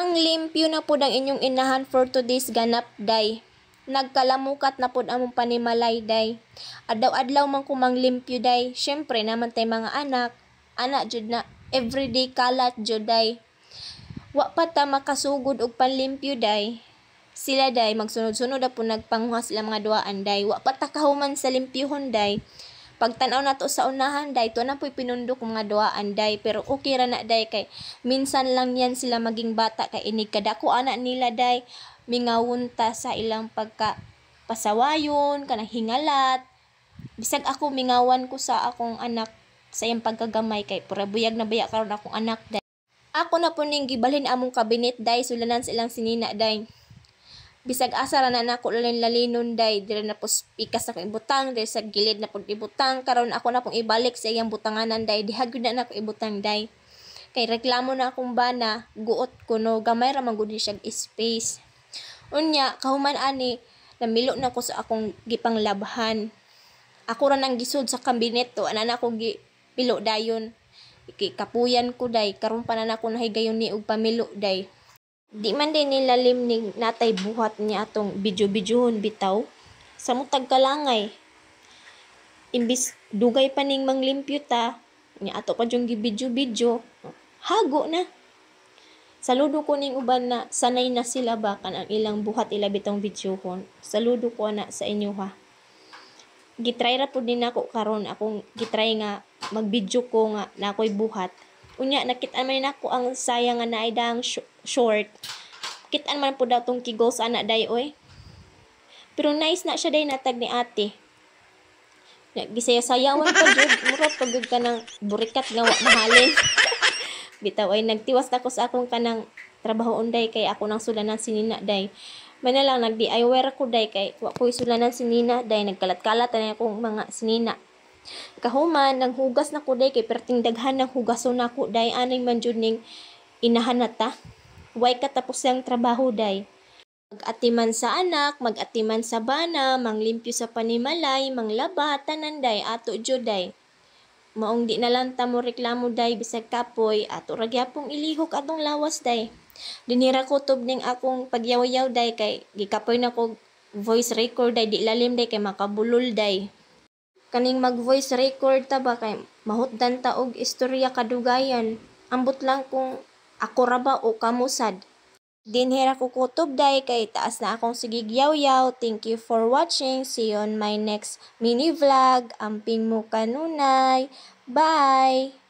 Ang limpyo na pud ang inyong inahan for today's ganap, day. Nagkalamukat na pud among panimalay, day. Adlaw-adlaw man kumang limpyo, day. Syempre naman tay mga anak. Anak jud na everyday kalat jud, day. Wa pa ta makasugod og panlimpyo, day. Sila, day, magsunod-sunod na po nagpanguha sila mga duaan, day. Wa pa ta kahuman sa limpyohon, day. Pagtanaw na to sa unahan, day, to na po'y pinundok mga duaan, day. Pero okay ra na, day, kay minsan lang yan sila maging bata, kay inig kadako anak nila, day. Mingawon ta sa ilang pasawayon, kanang hingalat. Bisag ako, mingawan ko sa akong anak sa iyang pagkagamay, kay pura buyag na baya karon akong anak, day. Ako na po ning gibalhin among kabinet, day, sulanan sa ilang sinina, day. Bisag asa ra na nako lalinon, day, dire na po pikas na ko ibutang, dire sa gilid na po ibutang, karon ako na pong ibalik sa iyang butanganan, day, dihag na nako ibutang, day. Kay reklamo na akong bana, guot ko no, gamay ra man gud siya space. Unya, kahuman ani, namilo na ko sa akong gipanglabhan. Ako ra nang gisud sa kabinet to, ana na ko gipilo dayon. Kapuyan ko, day, karon pa na nako nahigayon ni og pamilo, day. Di man din nilalim ni natay buhat niya atong bidyo-bidyohon bitaw. Sa mutag kalangay. Imbis dugay pa ning manglimpyo ta, niya ato pa yung gibidyo-bidyo, hago na. Saludo ko ning uban na sanay na sila ba kanang ilang buhat ila bitong bidyohon. Saludo ko na sa inyo, ha. Gitry ra pud din ako karon, akong gitry nga magbidyo ko nga na ako'y buhat. Unya nakit-an man nako ang sayang nga naay dang short. Kit-an man po daw tong kigol sa anak, day, oy. Pero nice na siya, day, natag ni ate. Gisaya-sayawan pa jud, mura pagod ka ng burikat nga wa mahalin. Bitaw ay nagtiwas na ko sa akong kanang trabahoon, day, kay ako nang sulanan sinina, day. May na lang nag-DIY ko, day, kay wa ko'y sulanan sinina, day, nagkalat-kalat na akong mga sinina. Kahuman nang hugas na ko, day, kay perting daghan ng hugason nako, day, anay man jud ning inahan na ta. Way katapos ang trabaho, day. Mag-atiman sa anak, mag-atiman sa bana, manglimpyo sa panimalay, manglaba, tanan, day, ato jud, day. Maong di na lang ta mo reklamo, day, bisag kapoy, ato ra gyapong ilihok atong lawas, day. Dinira ko tub ning akong pagyaw-yaw, day, kay gikapoy na ko voice record, day, di lalim, day, kay makabulol, day. Kaning mag-voice record ta ba kay mahutdan ta og istorya kadugayan. Ambot lang kung ako ra ba o kamusad. Dinhera ko kutob, day, kay taas na akong sigigyaw-yaw. Thank you for watching. See you on my next mini vlog. Amping mo kanunay. Bye!